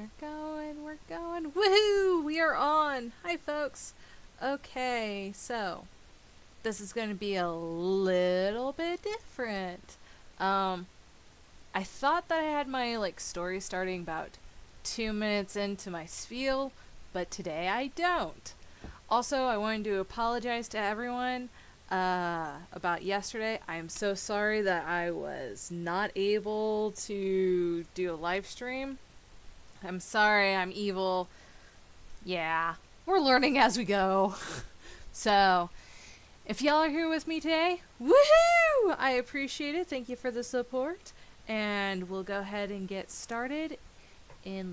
We're going. Woohoo! We are on. Hi, folks. Okay, so this is going to be a little bit different. Um, I thought that I had my story starting about 2 minutes into my spiel, but today I don't. Also, I wanted to apologize to everyone about yesterday. I am so sorry that I was not able to do a live stream. I'm sorry, I'm evil. Yeah, we're learning as we go. So, if y'all are here with me today, woohoo! I appreciate it. Thank you for the support. And we'll go ahead and get started in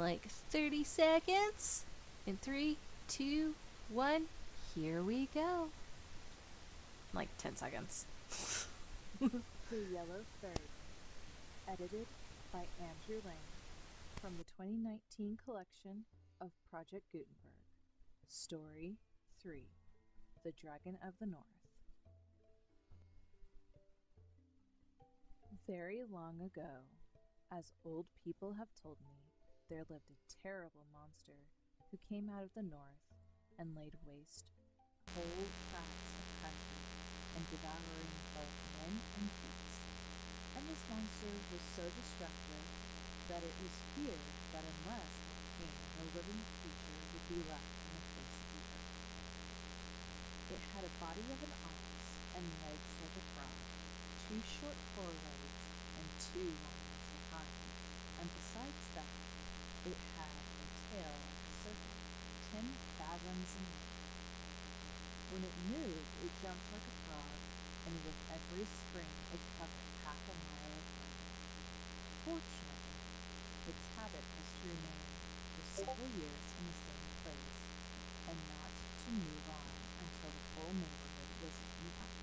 30 seconds. In 3, 2, 1, here we go. 10 seconds. The Yellow Third, edited by Andrew Lane, from the 2019 collection of Project Gutenberg. Story 3, The Dragon of the North. Very long ago, as old people have told me, there lived a terrible monster who came out of the north and laid waste whole tracts of country and devouring both men and beasts. And this monster was so destructive that it was feared that unless it came, no living creature would be left on the face of the earth. It had a body of an ox and legs like a frog, 2 short forelegs and 2 long ones behind, and besides that, it had a tail like a serpent, 10 fathoms in length. When it moved, it jumped like a frog, and with every spring it covered half a mile of ground. Fortunately, its habit was to remain for several years in the same place, and not to move on until the whole neighborhood was eaten up.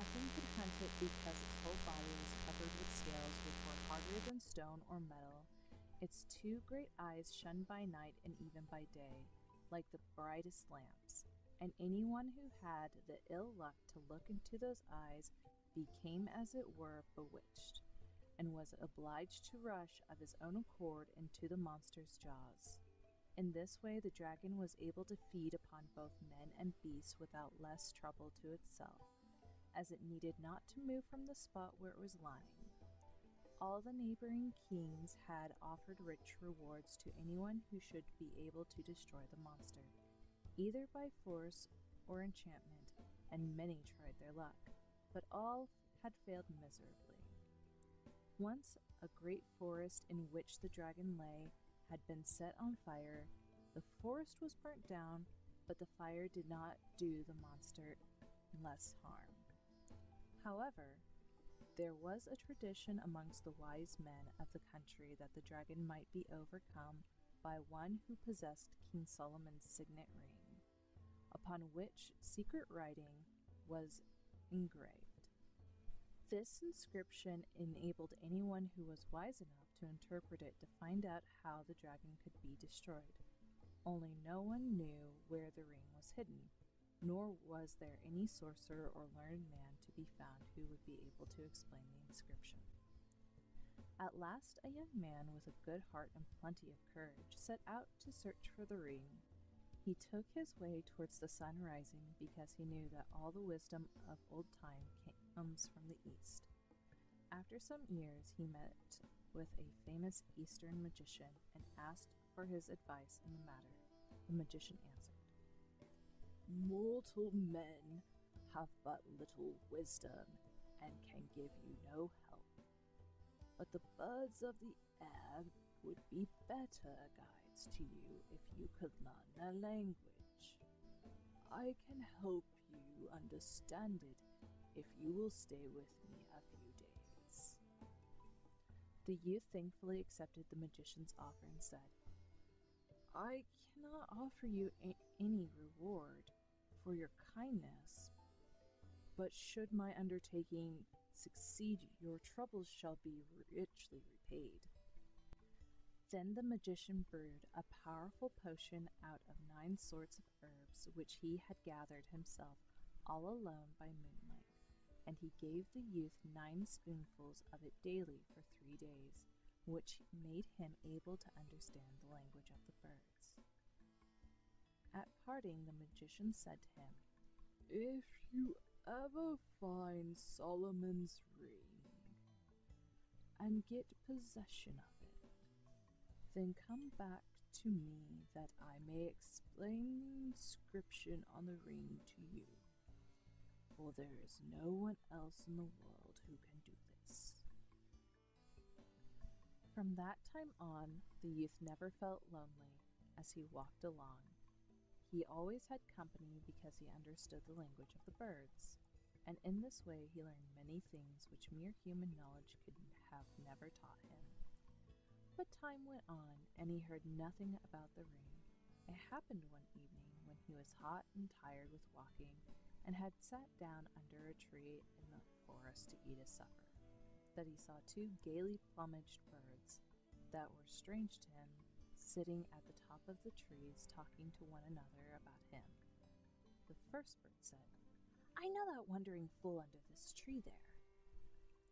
Nothing could hunt it because its whole body was covered with scales which were harder than stone or metal. Its 2 great eyes shone by night and even by day, like the brightest lamps, and anyone who had the ill luck to look into those eyes became as it were bewitched, and was obliged to rush of his own accord into the monster's jaws. In this way the dragon was able to feed upon both men and beasts without less trouble to itself, as it needed not to move from the spot where it was lying. All the neighboring kings had offered rich rewards to anyone who should be able to destroy the monster, either by force or enchantment, and many tried their luck, but all had failed miserably. Once a great forest in which the dragon lay had been set on fire. The forest was burnt down, but the fire did not do the monster less harm. However, there was a tradition amongst the wise men of the country that the dragon might be overcome by one who possessed King Solomon's signet ring, upon which secret writing was engraved. This inscription enabled anyone who was wise enough to interpret it to find out how the dragon could be destroyed. Only no one knew where the ring was hidden, nor was there any sorcerer or learned man to be found who would be able to explain the inscription. At last a young man with a good heart and plenty of courage set out to search for the ring. He took his way towards the sun rising because he knew that all the wisdom of old time comes from the east. After some years he met with a famous Eastern magician and asked for his advice in the matter. The magician answered, "Mortal men have but little wisdom and can give you no help, but the birds of the air would be better guides to you if you could learn their language. I can help you understand it if you will stay with me a few days." The youth thankfully accepted the magician's offer and said, "I cannot offer you any reward for your kindness, but should my undertaking succeed, your troubles shall be richly repaid." Then the magician brewed a powerful potion out of 9 sorts of herbs which he had gathered himself all alone by moonlight, and he gave the youth 9 spoonfuls of it daily for 3 days, which made him able to understand the language of the birds. At parting, the magician said to him, "If you ever find Solomon's ring and get possession of it, then come back to me that I may explain the inscription on the ring to you, for there is no one else in the world who can do this." From that time on, the youth never felt lonely as he walked along. He always had company because he understood the language of the birds, and in this way he learned many things which mere human knowledge could have never taught him. But time went on, and he heard nothing about the ring. It happened one evening when he was hot and tired with walking, and had sat down under a tree in the forest to eat his supper, that he saw two gaily plumaged birds that were strange to him, sitting at the top of the trees talking to one another about him. The first bird said, "I know that wandering fool under this tree there,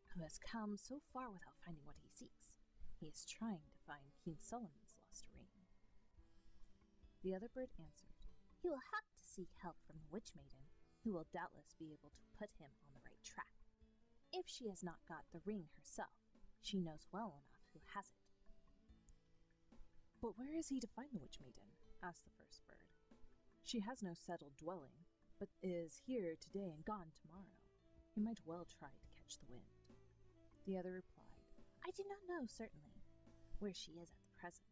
who has come so far without finding what he seeks. He is trying to find King Solomon's lost ring." The other bird answered, "He will have to seek help from the witch maiden, who will doubtless be able to put him on the right track. If she has not got the ring herself, she knows well enough who has it." "But where is he to find the witch maiden?" asked the first bird. "She has no settled dwelling, but is here today and gone tomorrow. He might well try to catch the wind." The other replied, "I do not know certainly where she is at the present,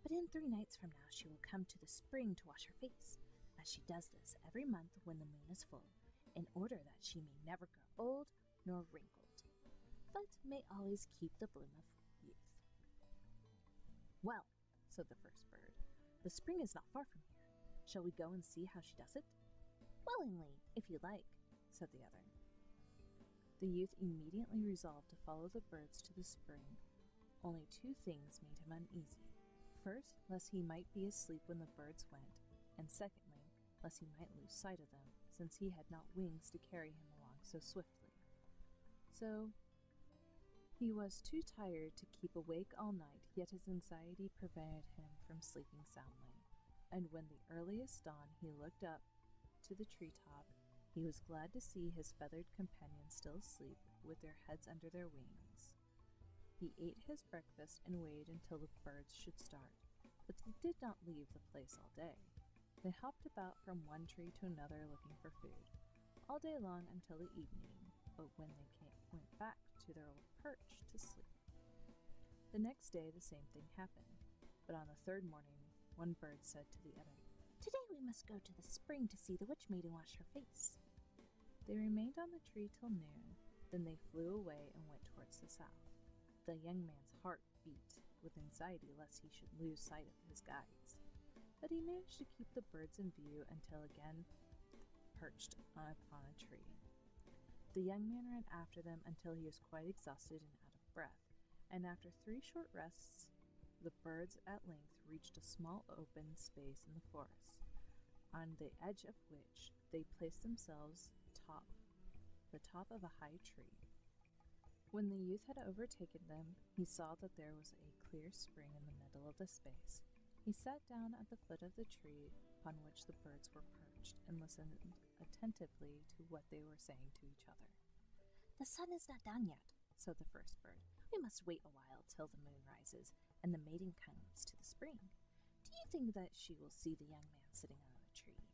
but in 3 nights from now she will come to the spring to wash her face, as she does this every month when the moon is full, in order that she may never grow old nor wrinkled, but may always keep the bloom of youth." "Well," said the first bird, "the spring is not far from here. Shall we go and see how she does it?" "Willingly, if you like," said the other. The youth immediately resolved to follow the birds to the spring. Only 2 things made him uneasy. First, lest he might be asleep when the birds went, and secondly, lest he might lose sight of them, since he had not wings to carry him along so swiftly. So he was too tired to keep awake all night, yet his anxiety prevented him from sleeping soundly. And when the earliest dawn he looked up to the treetop, he was glad to see his feathered companions still asleep with their heads under their wings. He ate his breakfast and waited until the birds should start, but they did not leave the place all day. They hopped about from one tree to another looking for food, all day long until the evening, but when they went back to their old perch to sleep. The next day the same thing happened, but on the 3rd morning one bird said to the other, "Today we must go to the spring to see the witch maiden wash her face." They remained on the tree till noon, then they flew away and went towards the south. The young man's heart beat with anxiety lest he should lose sight of his guides, but he managed to keep the birds in view until again perched upon a tree. The young man ran after them until he was quite exhausted and out of breath, and after 3 short rests, the birds at length reached a small open space in the forest, on the edge of which they placed themselves the top of a high tree. When the youth had overtaken them, he saw that there was a clear spring in the middle of the space. He sat down at the foot of the tree upon which the birds were perched, and listened attentively to what they were saying to each other. "The sun is not down yet," said the first bird. "We must wait a while till the moon rises and the maiden comes to the spring. Do you think that she will see the young man sitting on the tree?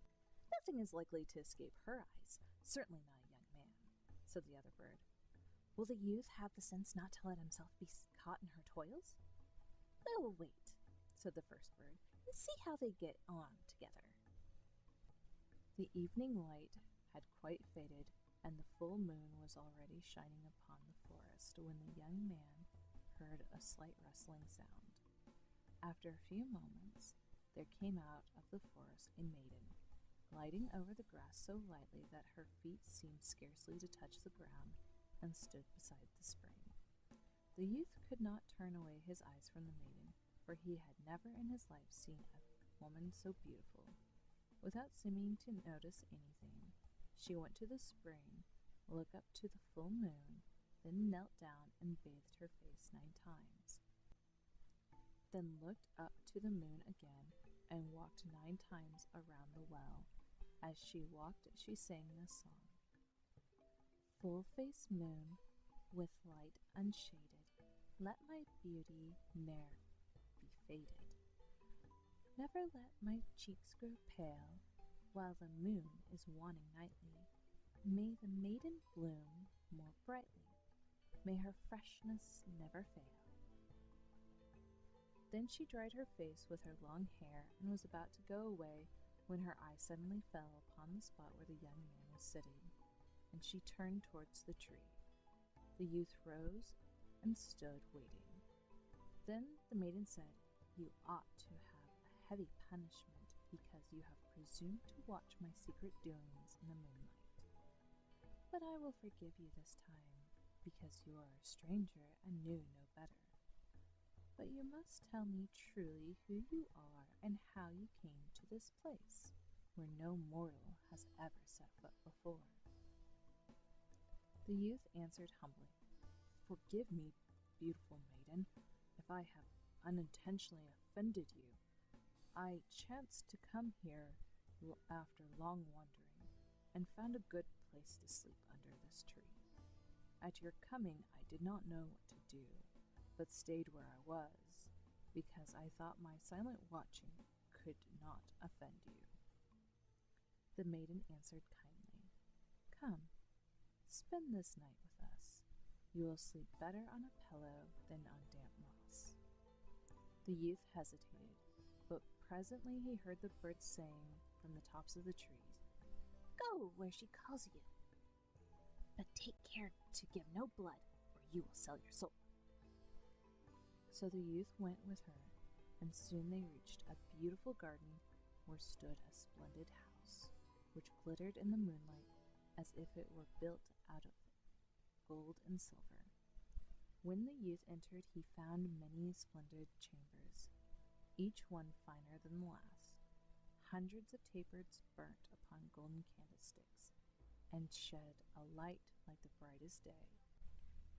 Nothing is likely to escape her eyes, certainly not a young man," said the other bird. "Will the youth have the sense not to let himself be caught in her toils?" "We will wait," said the first bird, "and see how they get on together." The evening light had quite faded, and the full moon was already shining upon the forest when the young man heard a slight rustling sound. After a few moments, there came out of the forest a maiden, gliding over the grass so lightly that her feet seemed scarcely to touch the ground, and stood beside the spring. The youth could not turn away his eyes from the maiden, for he had never in his life seen a woman so beautiful. Without seeming to notice anything, she went to the spring, looked up to the full moon, then knelt down and bathed her face 9 times. then looked up to the moon again and walked 9 times around the well. As she walked, she sang this song. Full-faced moon, with light unshaded, let my beauty ne'er be faded. Never let my cheeks grow pale, while the moon is waning nightly. May the maiden bloom more brightly. May her freshness never fail. Then she dried her face with her long hair and was about to go away when her eye suddenly fell upon the spot where the young man was sitting, and she turned towards the tree. The youth rose and stood waiting. Then the maiden said, "You ought to have a heavy punishment because you have presumed to watch my secret doings in the moonlight. But I will forgive you this time, because you are a stranger and knew no better. But you must tell me truly who you are and how you came to this place, where no mortal has ever set foot before." The youth answered humbly, "Forgive me, beautiful maiden, if I have unintentionally offended you. I chanced to come here after long wandering, and found a good place to sleep under this tree. At your coming I did not know what to do, but stayed where I was, because I thought my silent watching could not offend you." The maiden answered kindly, "Come, spend this night with us. You will sleep better on a pillow than on damp moss." The youth hesitated, but presently he heard the birds saying from the tops of the trees, "Go where she calls you, but take care to give no blood, or you will sell your soul." So the youth went with her, and soon they reached a beautiful garden where stood a splendid house, which glittered in the moonlight as if it were built out of gold and silver. When the youth entered, he found many splendid chambers, each one finer than the last. Hundreds of tapers burnt upon golden candlesticks, and shed a light like the brightest day.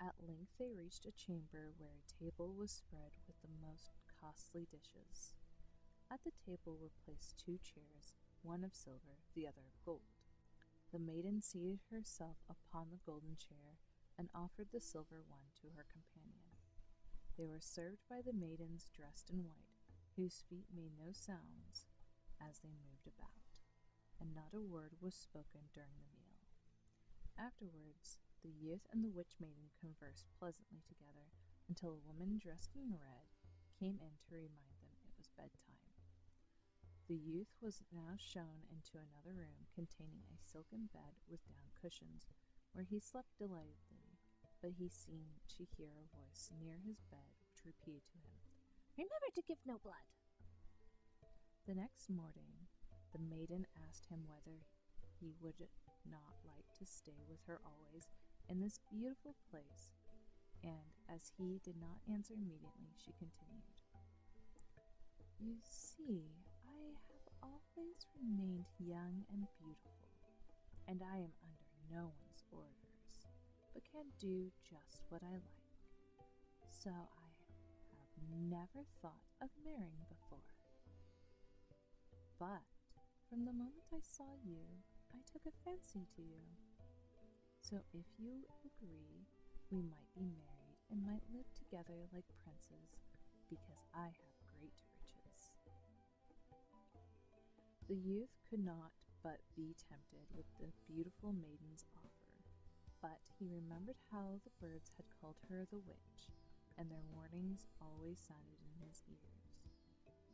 At length they reached a chamber where a table was spread with the most costly dishes. At the table were placed 2 chairs, one of silver, the other of gold. The maiden seated herself upon the golden chair and offered the silver one to her companion. They were served by the maidens dressed in white, whose feet made no sounds as they moved about, and not a word was spoken during the meal. Afterwards, the youth and the witch maiden conversed pleasantly together until a woman dressed in red came in to remind them it was bedtime. The youth was now shown into another room containing a silken bed with down cushions, where he slept delightedly, but he seemed to hear a voice near his bed which repeated to him, "Remember to give no blood." The next morning, the maiden asked him whether he would not like to stay with her always in this beautiful place, and as he did not answer immediately, she continued, "You see, I have always remained young and beautiful, and I am under no one's orders, but can do just what I like. So I have never thought of marrying before. But from the moment I saw you, I took a fancy to you. So if you agree, we might be married and might live together like princes, because I have great riches." The youth could not but be tempted with the beautiful maiden's offer, but he remembered how the birds had called her the witch, and their warnings always sounded in his ears.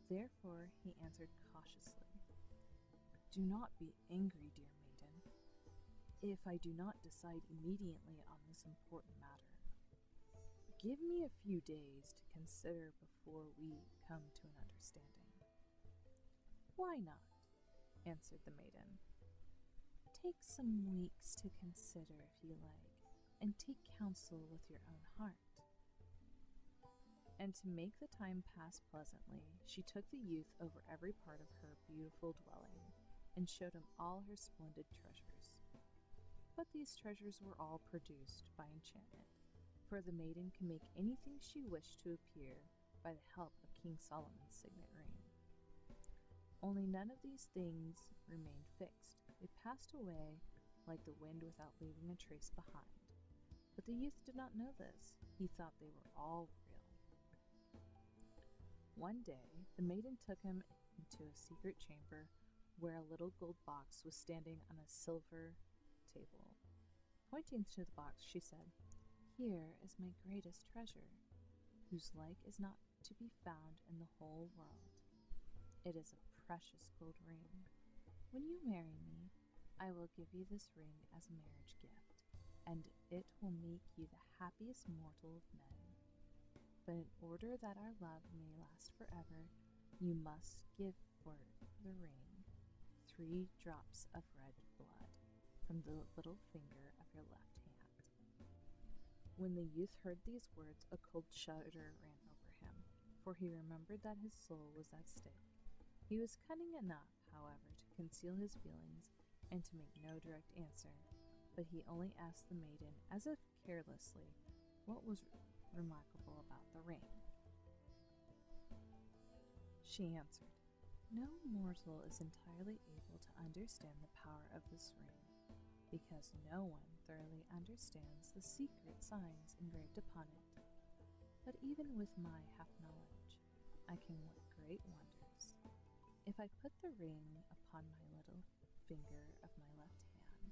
Therefore he answered cautiously, "Do not be angry, dear maiden, if I do not decide immediately on this important matter. Give me a few days to consider before we come to an understanding." "Why not?" answered the maiden. "Take some weeks to consider if you like, and take counsel with your own heart." And to make the time pass pleasantly, she took the youth over every part of her beautiful dwelling, and showed him all her splendid treasures. But these treasures were all produced by enchantment, for the maiden could make anything she wished to appear by the help of King Solomon's signet ring. Only none of these things remained fixed. They passed away like the wind without leaving a trace behind. But the youth did not know this. He thought they were all real. One day, the maiden took him into a secret chamber where a little gold box was standing on a silver table. Pointing to the box, she said, "Here is my greatest treasure, whose like is not to be found in the whole world. It is a precious gold ring. When you marry me, I will give you this ring as a marriage gift, and it will make you the happiest mortal of men. But in order that our love may last forever, you must give for the ring 3 drops of red blood from the little finger of your left hand." When the youth heard these words, a cold shudder ran over him, for he remembered that his soul was at stake. He was cunning enough, however, to conceal his feelings and to make no direct answer, but he only asked the maiden, as if carelessly, what was remarkable about the ring. She answered, "No mortal is entirely able to understand the power of this ring, because no one thoroughly understands the secret signs engraved upon it. But even with my half-knowledge, I can work great wonders. If I put the ring upon my little finger of my left hand,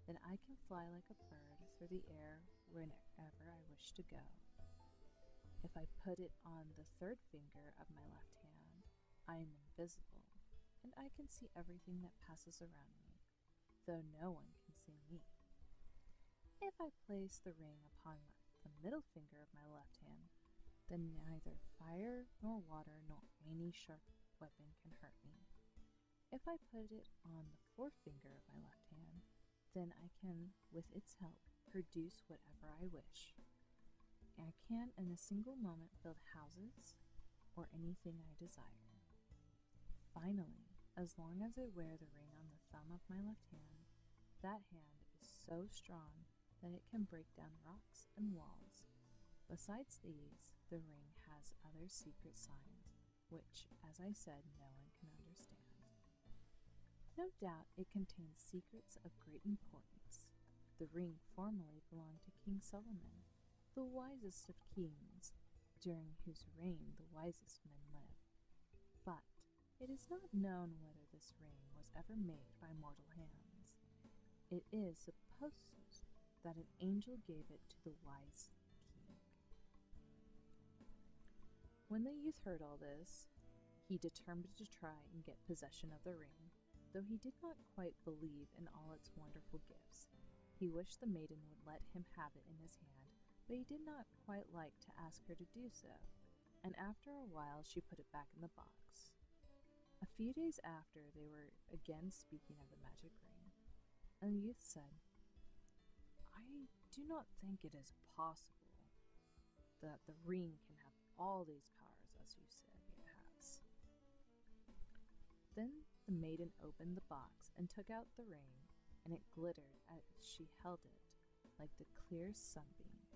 then I can fly like a bird through the air wherever I wish to go. If I put it on the 3rd finger of my left hand, I am invisible, and I can see everything that passes around me, though no one can see me. If I place the ring upon the middle finger of my left hand, then neither fire nor water nor any sharp weapon can hurt me. If I put it on the 4th finger of my left hand, then I can, with its help, produce whatever I wish. I can in a single moment build houses or anything I desire. Finally, as long as I wear the ring on the thumb of my left hand, that hand is so strong that it can break down rocks and walls. Besides these, the ring has other secret signs, which, as I said, no one can understand. No doubt it contains secrets of great importance. The ring formerly belonged to King Solomon, the wisest of kings, during whose reign the wisest men lived. But it is not known whether this ring was ever made by mortal hands. It is supposed that an angel gave it to the wise king." When the youth heard all this, he determined to try and get possession of the ring, though he did not quite believe in all its wonderful gifts. He wished the maiden would let him have it in his hand, but he did not quite like to ask her to do so, and after a while she put it back in the box. A few days after, they were again speaking of the magic ring, and the youth said, "I do not think it is possible that the ring can have all these powers as you say it has." Then the maiden opened the box and took out the ring, and it glittered as she held it like the clear sunbeam.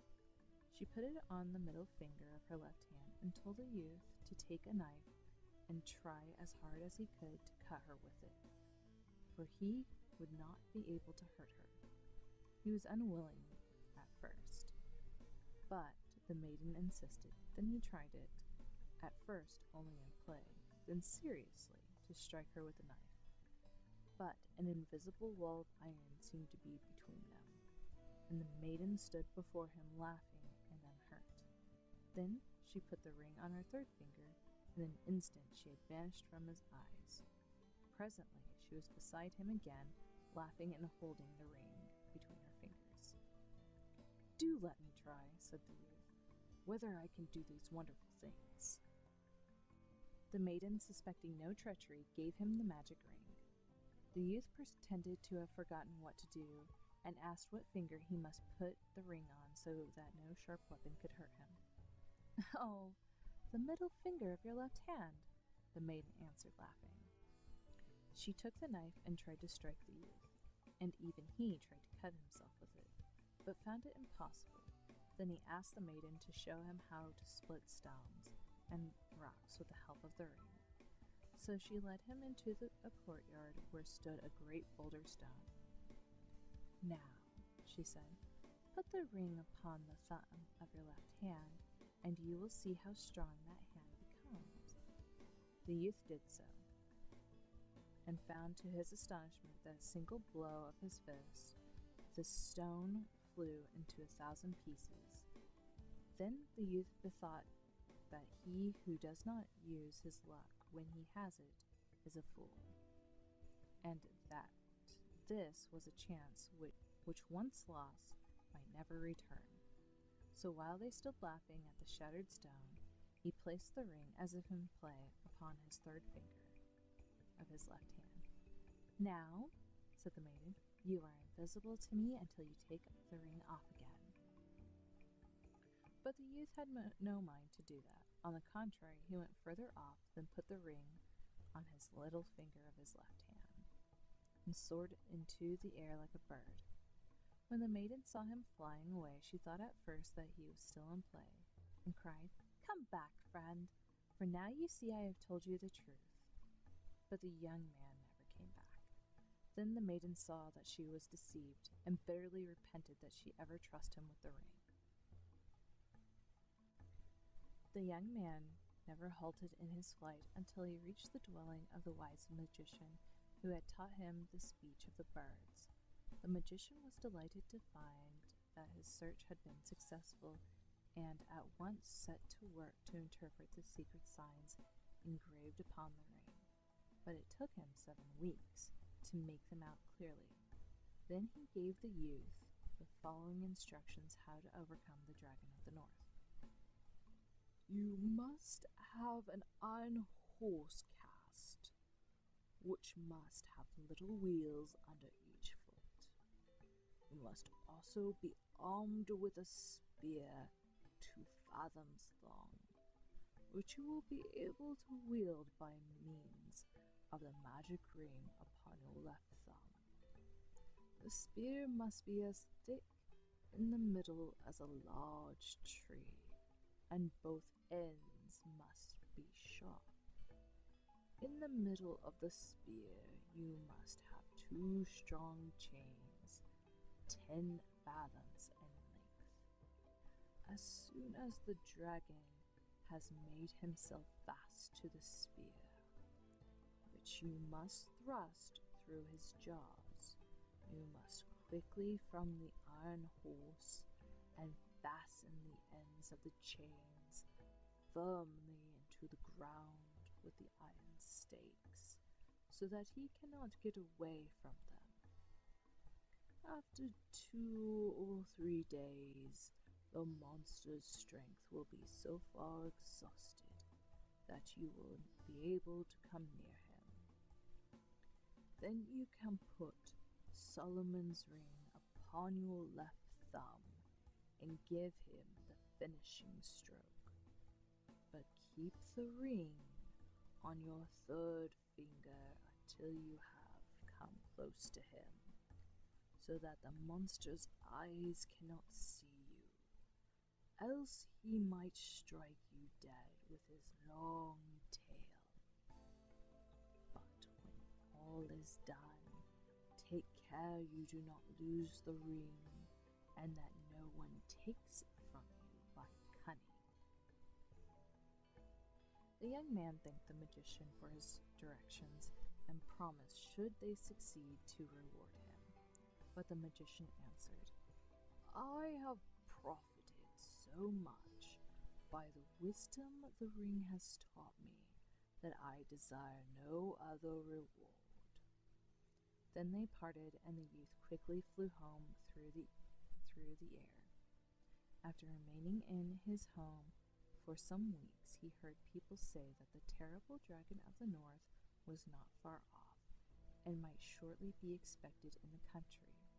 She put it on the middle finger of her left hand and told the youth to take a knife and try as hard as he could to cut her with it, for he would not be able to hurt her. He was unwilling at first, but the maiden insisted. Then he tried it, at first only in play, then seriously, to strike her with the knife. But an invisible wall of iron seemed to be between them, and the maiden stood before him laughing and unhurt. Then she put the ring on her 3rd finger, and in an instant she had vanished from his eyes. Presently she was beside him again, laughing and holding the ring between her fingers. "Do let me try," said the youth, "whether I can do these wonderful things." The maiden, suspecting no treachery, gave him the magic ring. The youth pretended to have forgotten what to do, and asked what finger he must put the ring on so that no sharp weapon could hurt him. "Oh, the middle finger of your left hand," the maiden answered, laughing. She took the knife and tried to strike the youth, and even he tried to cut himself with it, but found it impossible. Then he asked the maiden to show him how to split stones, and rocks with the help of the ring. So she led him into a courtyard where stood a great boulder stone. "Now," she said, "put the ring upon the thumb of your left hand, and you will see how strong that hand becomes." The youth did so, and found to his astonishment that a single blow of his fist, the stone flew into 1,000 pieces. Then the youth bethought that he who does not use his luck when he has it is a fool, and that this was a chance which once lost might never return. So while they stood laughing at the shattered stone, he placed the ring as if in play upon his third finger of his left hand. "Now," said the maiden, "you are invisible to me until you take the ring off again." But the youth had no mind to do that. On the contrary, he went further off, then put the ring on his little finger of his left hand, and soared into the air like a bird. When the maiden saw him flying away, she thought at first that he was still in play, and cried, "Come back, friend, for now you see I have told you the truth." But the young man never came back. Then the maiden saw that she was deceived, and bitterly repented that she ever trusted him with the ring. The young man never halted in his flight until he reached the dwelling of the wise magician who had taught him the speech of the birds. The magician was delighted to find that his search had been successful, and at once set to work to interpret the secret signs engraved upon the ring. But it took him 7 weeks to make them out clearly. Then he gave the youth the following instructions how to overcome the Dragon of the North. "You must have an iron horse cast, which must have little wheels under each foot. You must also be armed with a spear 2 fathoms long, which you will be able to wield by means of the magic ring upon your left thumb. The spear must be as thick in the middle as a large tree, and both ends must be sharp. In the middle of the spear you must have 2 strong chains, 10 fathoms in length. As soon as the dragon has made himself fast to the spear, which you must thrust through his jaws, you must quickly from the iron horse and fasten the ends of the chains firmly into the ground with the iron stakes, so that he cannot get away from them. After 2 or 3 days, the monster's strength will be so far exhausted that you will be able to come near him. Then you can put Solomon's ring upon your left thumb and give him the finishing stroke. But keep the ring on your 3rd finger until you have come close to him, so that the monster's eyes cannot see you, else he might strike you dead with his long tail. But when all is done, take care you do not lose the ring, and that no one takes it from you by cunning." The young man thanked the magician for his directions, and promised, should they succeed, to reward him. But the magician answered, "I have profited so much by the wisdom the ring has taught me that I desire no other reward." Then they parted, and the youth quickly flew home through the air. After remaining in his home for some weeks, he heard people say that the terrible Dragon of the North was not far off, and might shortly be expected in the country.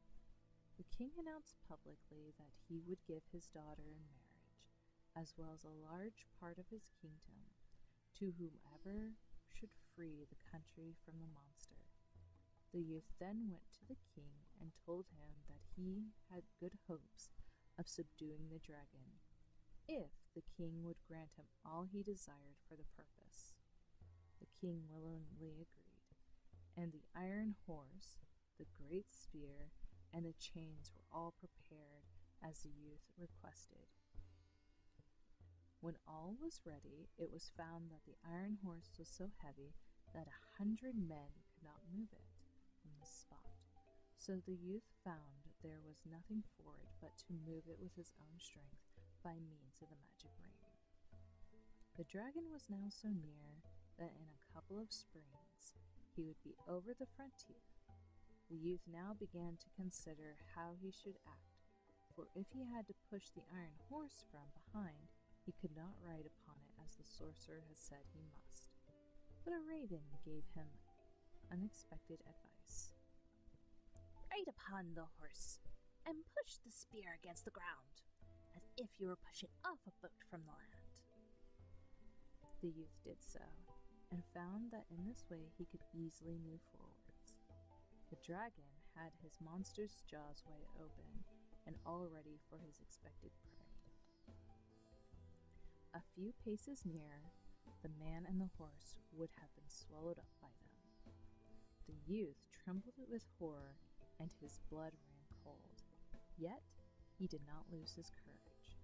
The king announced publicly that he would give his daughter in marriage, as well as a large part of his kingdom, to whomever should free the country from the monster. The youth then went to the king and told him that he had good hopes of subduing the dragon, if the king would grant him all he desired for the purpose. The king willingly agreed, and the iron horse, the great spear, and the chains were all prepared as the youth requested. When all was ready, it was found that the iron horse was so heavy that 100 men could not move it from the spot. So the youth found there was nothing for it but to move it with his own strength by means of the magic ring. The dragon was now so near that in a couple of springs he would be over the frontier. The youth now began to consider how he should act, for if he had to push the iron horse from behind, he could not ride upon it as the sorcerer had said he must. But a raven gave him unexpected advice. Ride upon the horse, and push the spear against the ground, as if you were pushing off a boat from the land. The youth did so, and found that in this way he could easily move forwards. The dragon had his monster's jaws wide open, and all ready for his expected prey. A few paces nearer, the man and the horse would have been swallowed up by them. The youth trembled with horror, and his blood ran cold. Yet he did not lose his courage.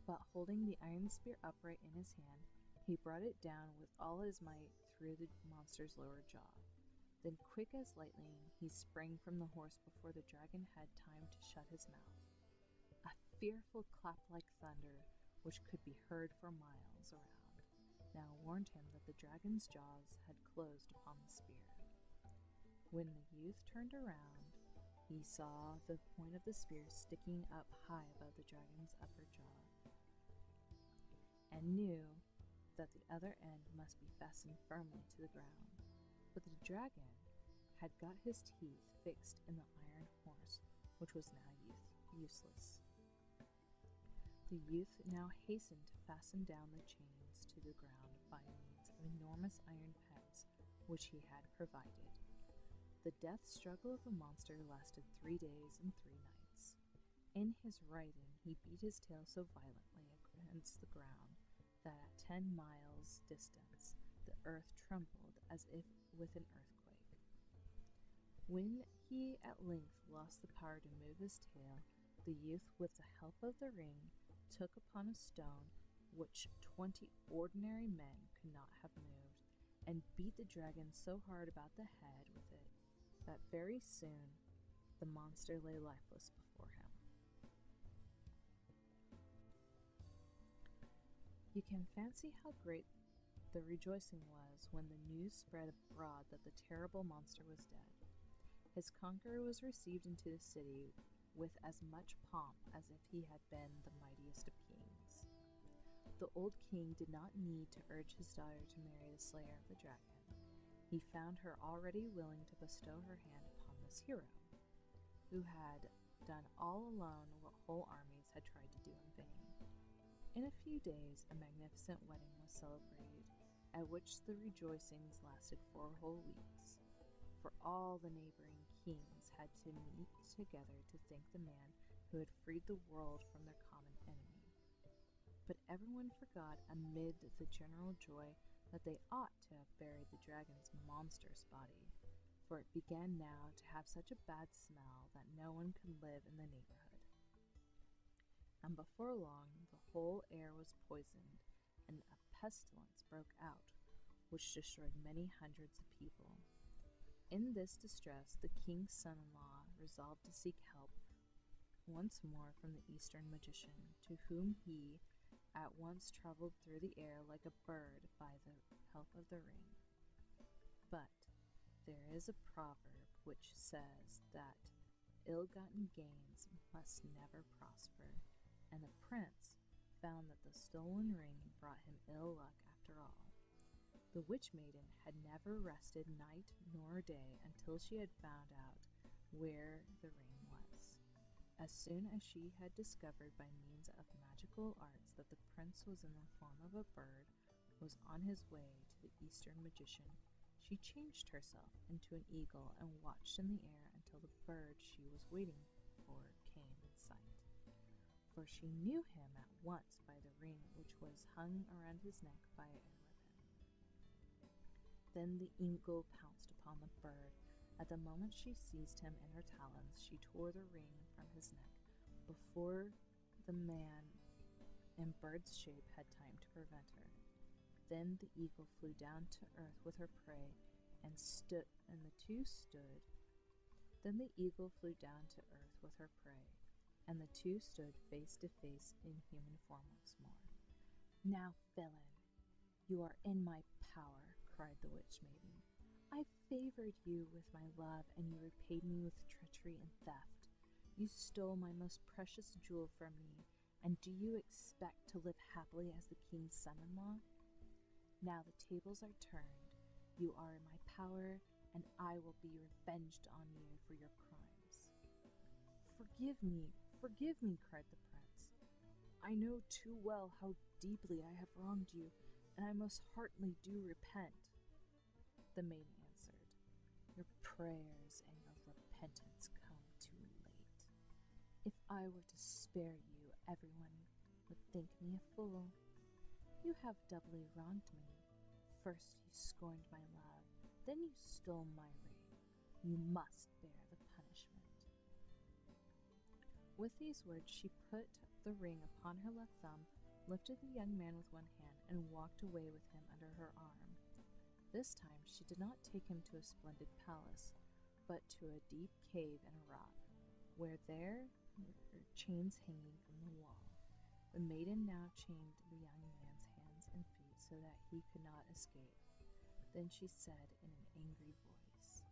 But holding the iron spear upright in his hand, he brought it down with all his might through the monster's lower jaw. Then, quick as lightning, he sprang from the horse before the dragon had time to shut his mouth. A fearful clap like thunder, which could be heard for miles around, now warned him that the dragon's jaws had closed upon the spear. When the youth turned around, he saw the point of the spear sticking up high above the dragon's upper jaw, and knew that the other end must be fastened firmly to the ground. But the dragon had got his teeth fixed in the iron horse, which was now useless. The youth now hastened to fasten down the chains to the ground by means of enormous iron pegs, which he had provided. The death struggle of the monster lasted 3 days and 3 nights. In his writhing, he beat his tail so violently against the ground that at 10 miles distance the earth trembled as if with an earthquake. When he at length lost the power to move his tail, the youth, with the help of the ring, took upon a stone which 20 ordinary men could not have moved, and beat the dragon so hard about the head with it that very soon the monster lay lifeless before him. You can fancy how great the rejoicing was when the news spread abroad that the terrible monster was dead. His conqueror was received into the city with as much pomp as if he had been the mightiest of kings. The old king did not need to urge his daughter to marry the slayer of the dragon. He found her already willing to bestow her hand upon this hero, who had done all alone what whole armies had tried to do in vain. In a few days, a magnificent wedding was celebrated, at which the rejoicings lasted 4 whole weeks, for all the neighboring kings had to meet together to thank the man who had freed the world from their common enemy. But everyone forgot, amid the general joy, that they ought to have buried the dragon's monstrous body, for it began now to have such a bad smell that no one could live in the neighborhood. And before long the whole air was poisoned, and a pestilence broke out, which destroyed many hundreds of people. In this distress, the king's son-in-law resolved to seek help once more from the Eastern magician, to whom he at once traveled through the air like a bird by the help of the ring. But there is a proverb which says that ill-gotten gains must never prosper, and the prince found that the stolen ring brought him ill luck after all. The witch maiden had never rested night nor day until she had found out where the ring was. As soon as she had discovered by means of magical arts that the prince was in the form of a bird, was on his way to the Eastern magician, she changed herself into an eagle and watched in the air until the bird she was waiting for came in sight. for she knew him at once by the ring which was hung around his neck by a ribbon. Then the eagle pounced upon the bird. At the moment she seized him in her talons, she tore the ring from his neck before the man in bird's shape had time to prevent her. Then the eagle flew down to earth with her prey, and the two stood. Then the eagle flew down to earth with her prey, and the two stood face to face in human form once more. "Now, villain, you are in my power," cried the witch maiden. "I favored you with my love, and you repaid me with treachery and theft. You stole my most precious jewel from me, and do you expect to live happily as the king's son-in-law? Now the tables are turned. You are in my power, and I will be revenged on you for your crimes." Forgive me," cried the prince. "I know too well how deeply I have wronged you, and I most heartily do repent." The maiden answered, "Your prayers and your repentance come too late. If I were to spare you, everyone would think me a fool. You have doubly wronged me. First you scorned my love, then you stole my ring. You must bear the punishment." With these words she put the ring upon her left thumb, lifted the young man with one hand, and walked away with him under her arm. This time she did not take him to a splendid palace, but to a deep cave in a rock, where there were chains hanging from the wall. The maiden now chained the young man's hands and feet so that he could not escape. Then she said in an angry voice,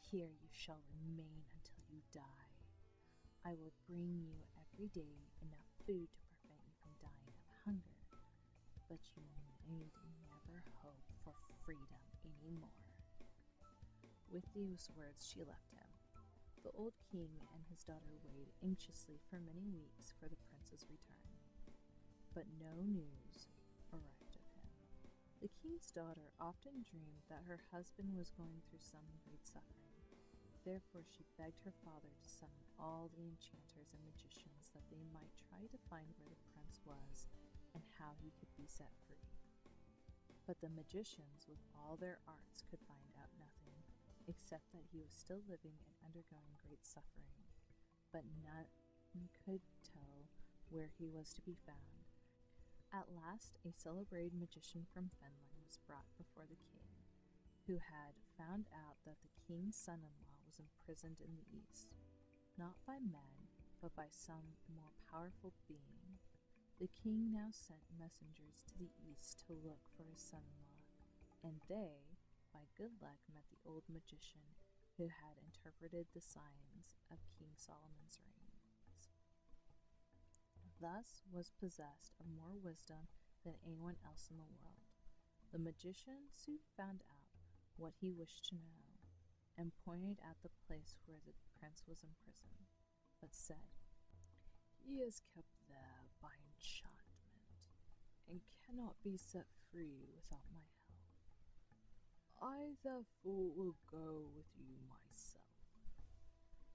"Here you shall remain until you die. I will bring you every day enough food to prevent you from dying of hunger, but you need never hope for freedom anymore." With these words she left him. The old king and his daughter waited anxiously for many weeks for the prince's return, but no news arrived of him. The king's daughter often dreamed that her husband was going through some great suffering. Therefore she begged her father to summon all the enchanters and magicians that they might try to find where the prince was and how he could be set free. But the magicians, with all their arts, could find out nothing, except that he was still living and undergoing great suffering, but none could tell where he was to be found. At last a celebrated magician from Finland was brought before the king, who had found out that the king's son-in-law was imprisoned in the east, not by men, but by some more powerful being. The king now sent messengers to the east to look for his son-in-law, and they, by good luck, met the old magician who had interpreted the signs of King Solomon's rings. Thus was possessed of more wisdom than anyone else in the world. The magician soon found out what he wished to know, and pointed out the place where the prince was imprisoned, but said, "He is kept there by enchantment, and cannot be set free without my help. I therefore will go with you myself."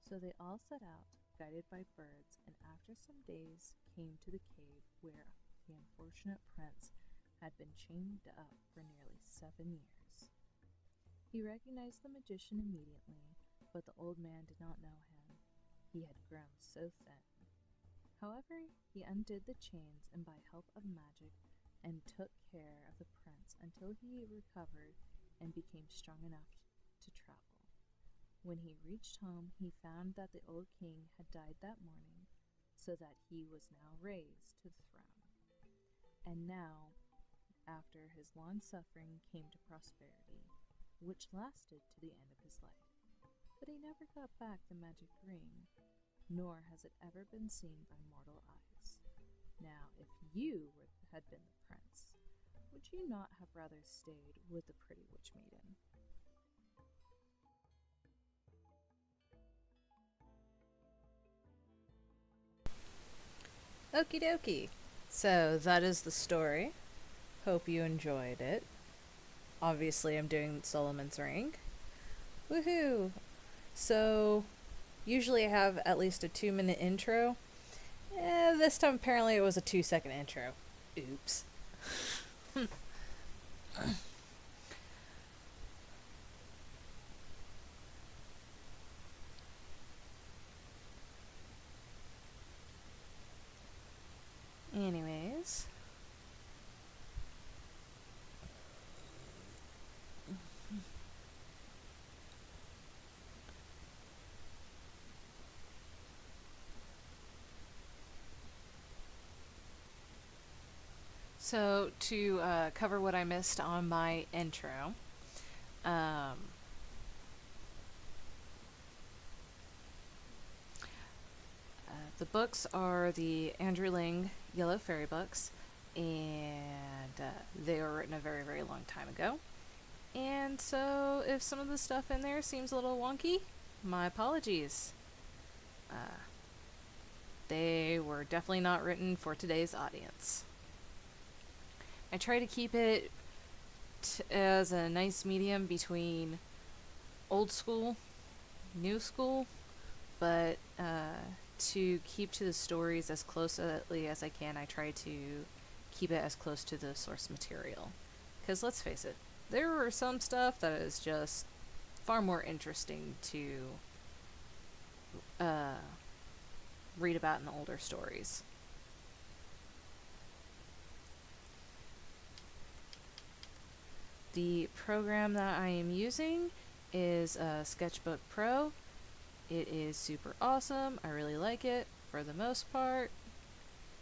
So they all set out, guided by birds, and after some days came to the cave where the unfortunate prince had been chained up for nearly 7 years. He recognized the magician immediately, but the old man did not know him. He had grown so thin. However, he undid the chains and by help of magic and took care of the prince until he recovered and became strong enough to travel. When he reached home, he found that the old king had died that morning, so that he was now raised to the throne. And now, after his long suffering, came to prosperity, which lasted to the end of his life. But he never got back the magic ring, nor has it ever been seen by mortal eyes. Now, if you had been the prince, would you not have rather stayed with the pretty witch maiden? Okie dokie. So that is the story. Hope you enjoyed it. Obviously, I'm doing Solomon's Ring. Woohoo! So, usually I have at least a 2-minute intro, This time apparently it was a 2-second intro. Oops. Anyways. So, to cover what I missed on my intro, the books are the Andrew Ling Yellow Fairy books, and they were written a very, very long time ago. And so, if some of the stuff in there seems a little wonky, my apologies. They were definitely not written for today's audience. I try to keep it as a nice medium between old school, new school, but to keep to the stories as closely as I can, I try to keep it as close to the source material. Because let's face it, there were some stuff that is just far more interesting to read about in the older stories. The program that I am using is Sketchbook Pro. It is super awesome. I really like it for the most part.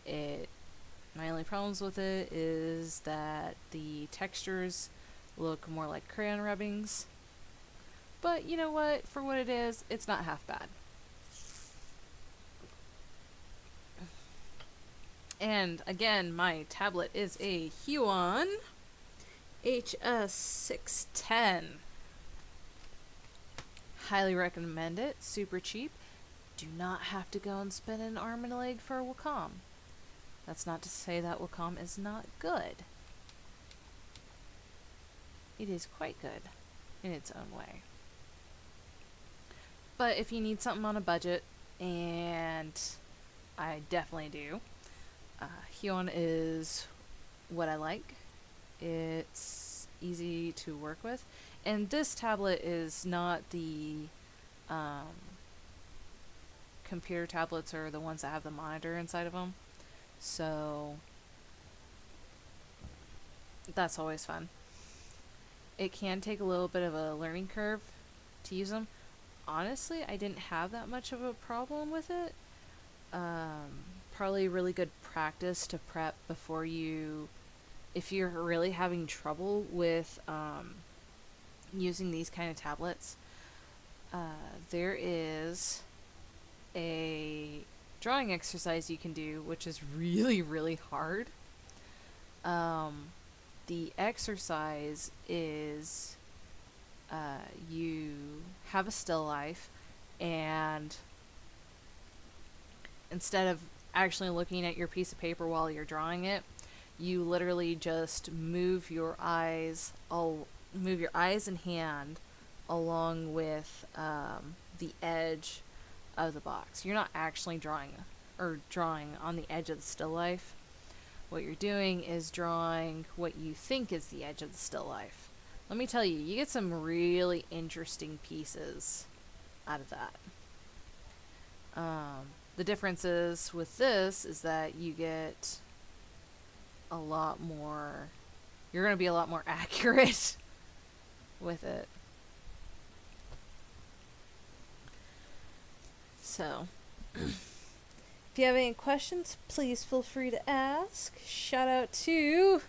My only problems with it is that the textures look more like crayon rubbings. But you know what? For what it is, it's not half bad. And again, my tablet is a Huon HS610. Highly recommend it. Super cheap. Do not have to go and spend an arm and a leg for a Wacom. That's not to say that Wacom is not good. It is quite good in its own way. But if you need something on a budget, and I definitely do, Huon is what I like. It's easy to work with. And this tablet is not the computer tablets or the ones that have the monitor inside of them. So that's always fun. It can take a little bit of a learning curve to use them. Honestly, I didn't have that much of a problem with it. Probably really good practice to prep before you, if you're really having trouble with using these kind of tablets. There is a drawing exercise you can do, which is really, really hard. The exercise is you have a still life, and instead of actually looking at your piece of paper while you're drawing it, you literally just move your eyes and hand along with the edge of the box. You're not actually drawing on the edge of the still life. What you're doing is drawing what you think is the edge of the still life. Let me tell you, you get some really interesting pieces out of that. The differences with this is that you get a lot more, you're going to be a lot more accurate with it. So, if you have any questions, please feel free to ask. Shout out to...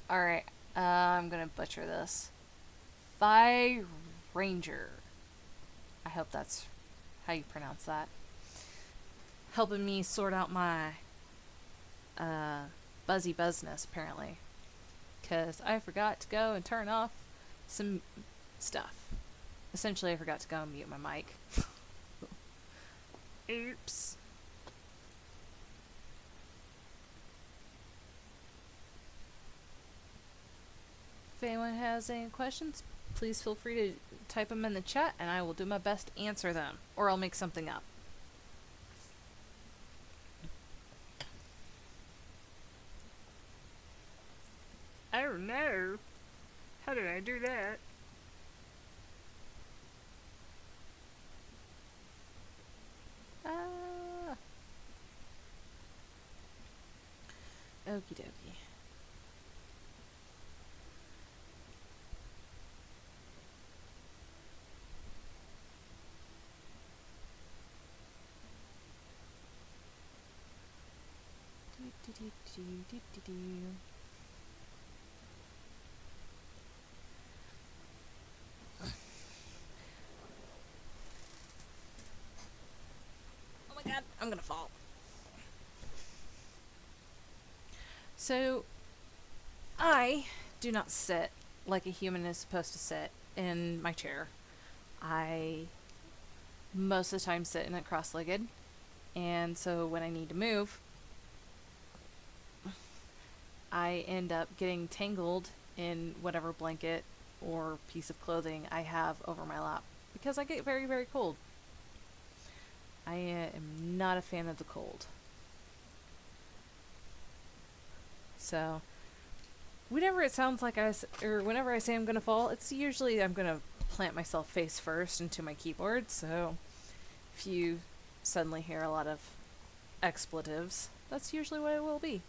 Alright, I'm going to butcher this. Phi Ranger. I hope that's how you pronounce that. Helping me sort out my buzzy buzzness, apparently. Because I forgot to go and turn off some stuff. Essentially, I forgot to go and mute my mic. Oops. If anyone has any questions, please feel free to type them in the chat, and I will do my best to answer them. Or I'll make something up. Oh no! How did I do that? Ah. Okie dokie. Do, do, do, do, do, do. Oh my god, I'm gonna fall. So, I do not sit like a human is supposed to sit in my chair. I most of the time sit in it cross-legged, and so when I need to move, I end up getting tangled in whatever blanket or piece of clothing I have over my lap because I get very, very cold. I am not a fan of the cold. So, whenever it sounds like or whenever I say I'm gonna fall, it's usually I'm gonna plant myself face first into my keyboard. So, if you suddenly hear a lot of expletives, that's usually what it will be.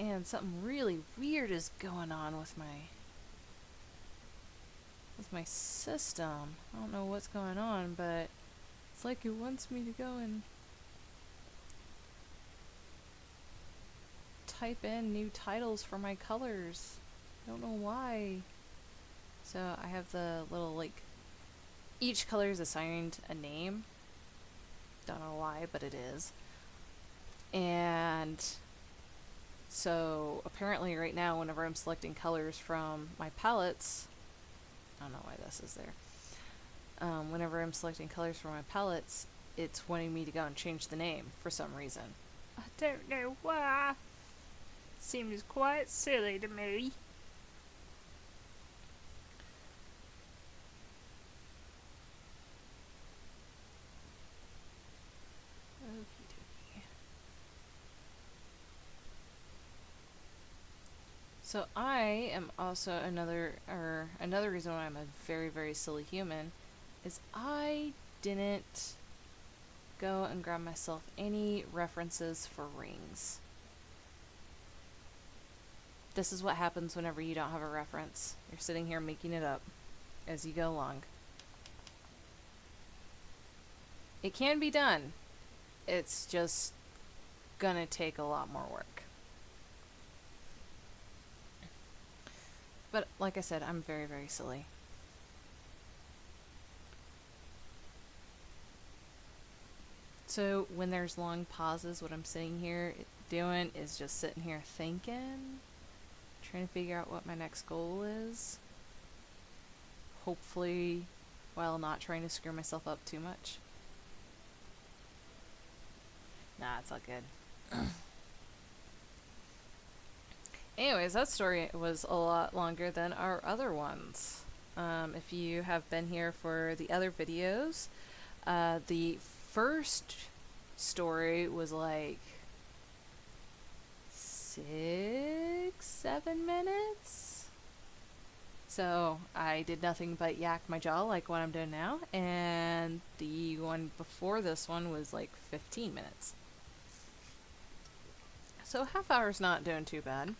And something really weird is going on with my system. I don't know what's going on, but it's like it wants me to go and type in new titles for my colors. I don't know why. So I have the little, like, each color is assigned a name. Don't know why, but it is. And so apparently right now, whenever I'm selecting colors from my palettes, I don't know why this is there. Whenever I'm selecting colors from my palettes, it's wanting me to go and change the name for some reason. I don't know why. Seems quite silly to me. So I am also another reason why I'm a very, very silly human is I didn't go and grab myself any references for rings. This is what happens whenever you don't have a reference. You're sitting here making it up as you go along. It can be done. It's just gonna take a lot more work. But like I said, I'm very, very silly. So when there's long pauses, what I'm sitting here doing is just sitting here thinking, trying to figure out what my next goal is. Hopefully, while not trying to screw myself up too much. Nah, it's all good. Anyways, that story was a lot longer than our other ones. If you have been here for the other videos, the first story was like 6-7 minutes. So I did nothing but yak my jaw like what I'm doing now, and the one before this one was like 15 minutes. So half hour's not doing too bad.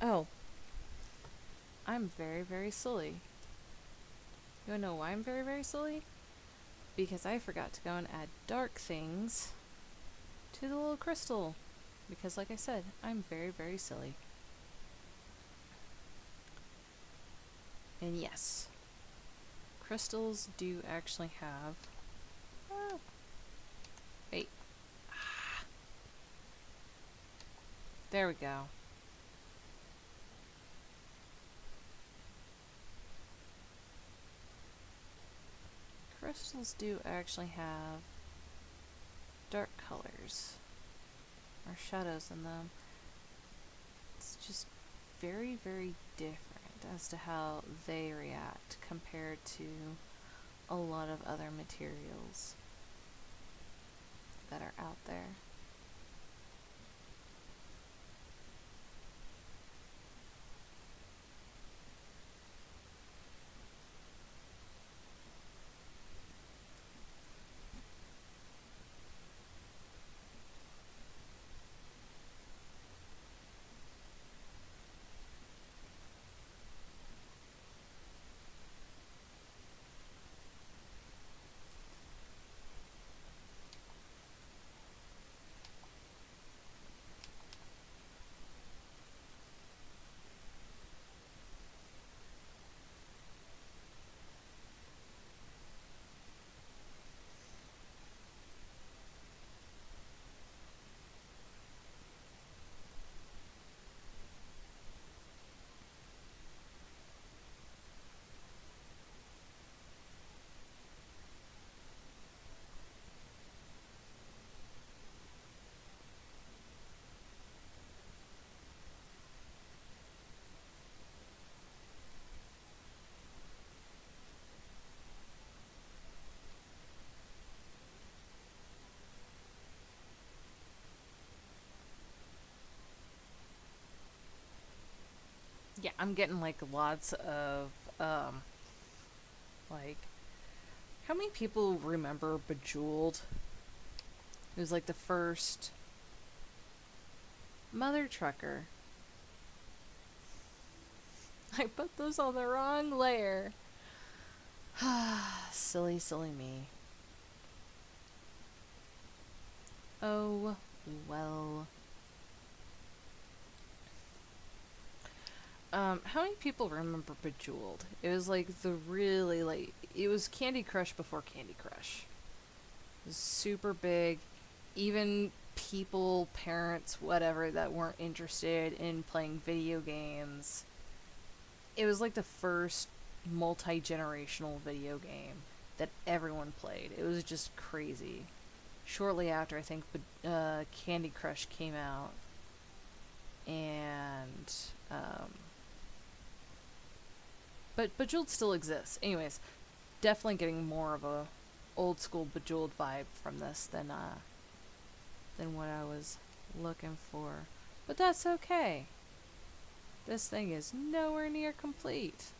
Oh. I'm very, very silly. You wanna know why I'm very, very silly? Because I forgot to go and add dark things to the little crystal. because like I said, I'm very, very silly. And yes, crystals do actually have... Oh, wait. There we go. Crystals do actually have dark colors or shadows in them. It's just very, very different as to how they react compared to a lot of other materials that are out there. Yeah, I'm getting like lots of like, how many people remember Bejeweled? It was like the first mother trucker. I put those on the wrong layer. Silly, silly me. Oh, well. How many people remember Bejeweled? It was like the really, like, it was Candy Crush before Candy Crush. It was super big. Even people, parents, whatever, that weren't interested in playing video games. It was like the first multi-generational video game that everyone played. It was just crazy. Shortly after, I think, Candy Crush came out. And, but Bejeweled still exists. Anyways, definitely getting more of a old school Bejeweled vibe from this than what I was looking for. But that's okay. This thing is nowhere near complete.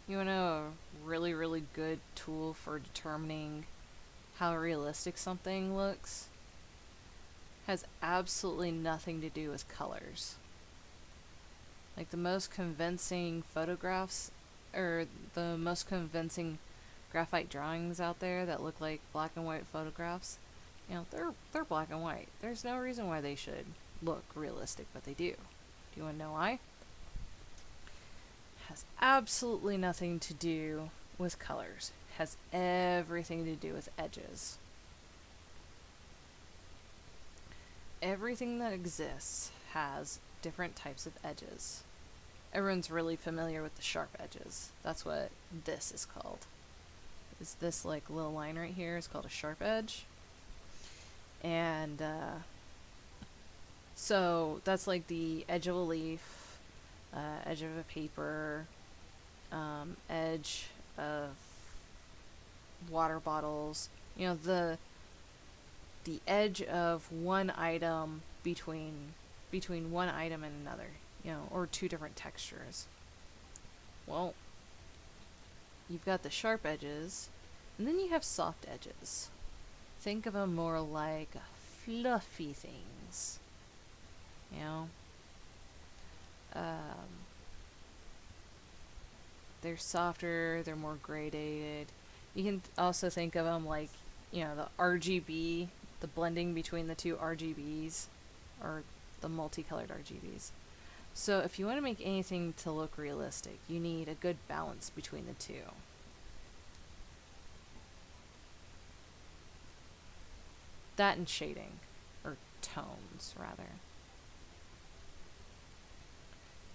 You want to know a really, really good tool for determining how realistic something looks? Has absolutely nothing to do with colors. Like the most convincing photographs, or the most convincing graphite drawings out there that look like black and white photographs, you know, they're black and white. There's no reason why they should look realistic, but they do. Do you want to know why? Has absolutely nothing to do with colors. Has everything to do with edges. Everything that exists has different types of edges. Everyone's really familiar with the sharp edges. That's what this is called. Is this like little line right here is called a sharp edge. And so that's like the edge of a leaf, edge of a paper, edge of water bottles. You know, the edge of one item between one item and another. you know, or two different textures. Well, you've got the sharp edges, and then you have soft edges. Think of them more like fluffy things, you know. They're softer, they're more gradated. You can also think of them like, you know, the RGB, the blending between the two RGBs, or the multicolored RGBs. So if you want to make anything to look realistic, you need a good balance between the two. That and shading, or tones, rather.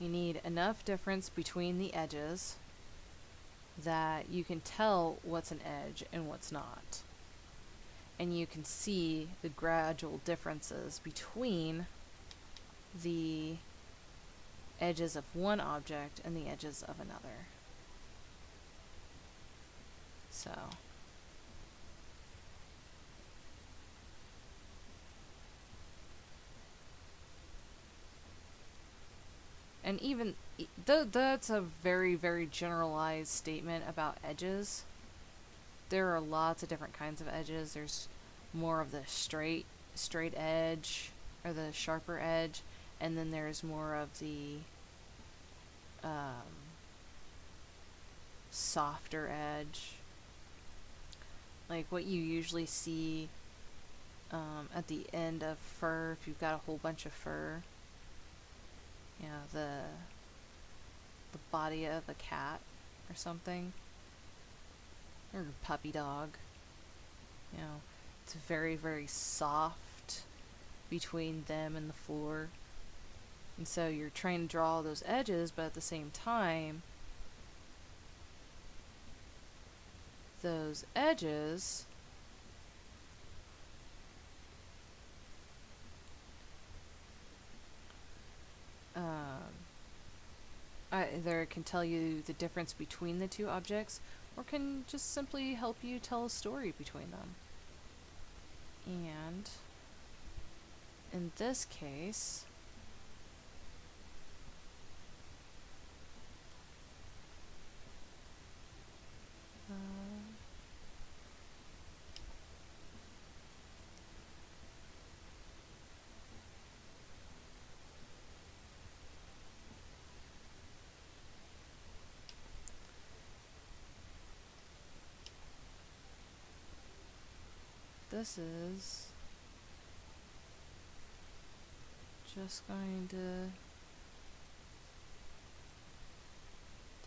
You need enough difference between the edges that you can tell what's an edge and what's not. And you can see the gradual differences between the edges of one object and the edges of another. So, and even though that's a very, very generalized statement about edges, there are lots of different kinds of edges. There's more of the straight edge, or the sharper edge, and then there's more of the softer edge, like what you usually see at the end of fur. If you've got a whole bunch of fur, you know, the body of a cat or something, or a puppy dog, you know, it's very, very soft between them and the floor. And so you're trying to draw those edges, but at the same time, those edges either can tell you the difference between the two objects, or can just simply help you tell a story between them. And in this case, this is just going to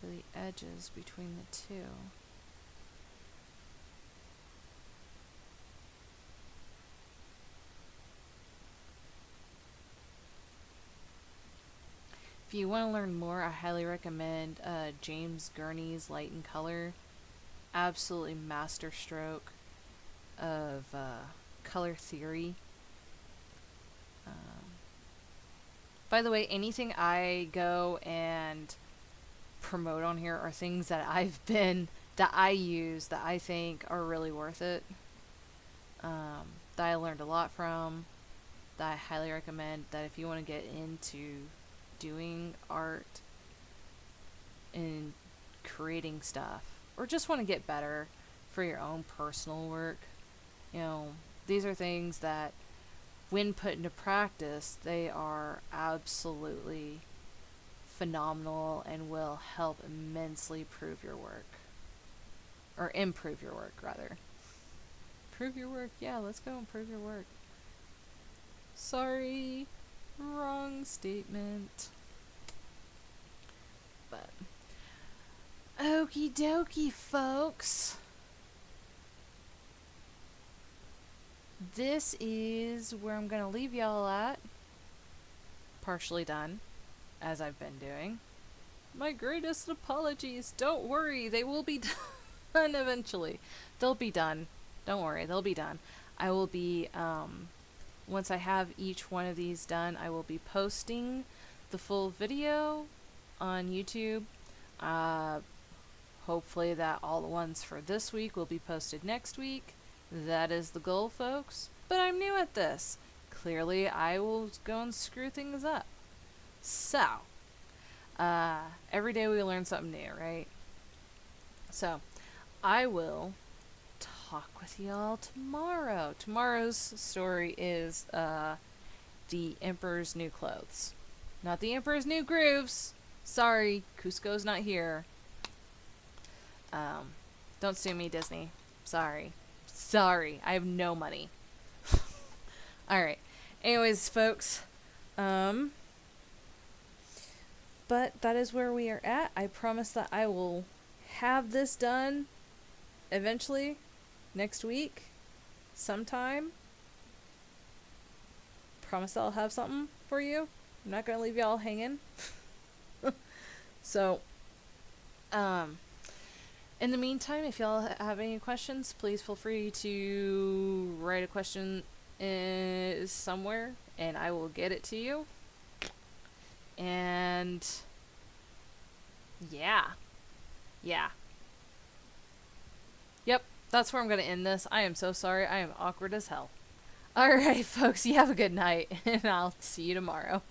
the edges between the two. If you want to learn more, I highly recommend James Gurney's Light and Color. Absolutely master stroke of color theory. By the way, anything I go and promote on here are things that that I use, that I think are really worth it, that I learned a lot from, that I highly recommend, that if you want to get into doing art and creating stuff, or just want to get better for your own personal work, you know, these are things that, when put into practice, they are absolutely phenomenal and will help immensely improve your work. Or improve your work, rather. Improve your work? Yeah, let's go improve your work. Sorry, wrong statement. But, okie dokie, folks. This is where I'm going to leave y'all at. Partially done, as I've been doing. My greatest apologies. Don't worry, they will be done eventually. They'll be done. Don't worry, they'll be done. I will be, once I have each one of these done, I will be posting the full video on YouTube. Hopefully that all the ones for this week will be posted next week. That is the goal, folks. But I'm new at this. Clearly, I will go and screw things up. So, Every day we learn something new, right? So, I will talk with y'all tomorrow. Tomorrow's story is the Emperor's New Clothes. Not the Emperor's New Grooves. Sorry, Cusco's not here. Don't sue me, Disney. Sorry. Sorry, I have no money. Alright. Anyways, folks, but that is where we are at. I promise that I will have this done eventually next week sometime. Promise I'll have something for you. I'm not gonna leave y'all hanging. So, in the meantime, if y'all have any questions, please feel free to write a question somewhere and I will get it to you. And yeah. Yep, that's where I'm going to end this. I am so sorry. I am awkward as hell. Alright, folks, you have a good night, and I'll see you tomorrow.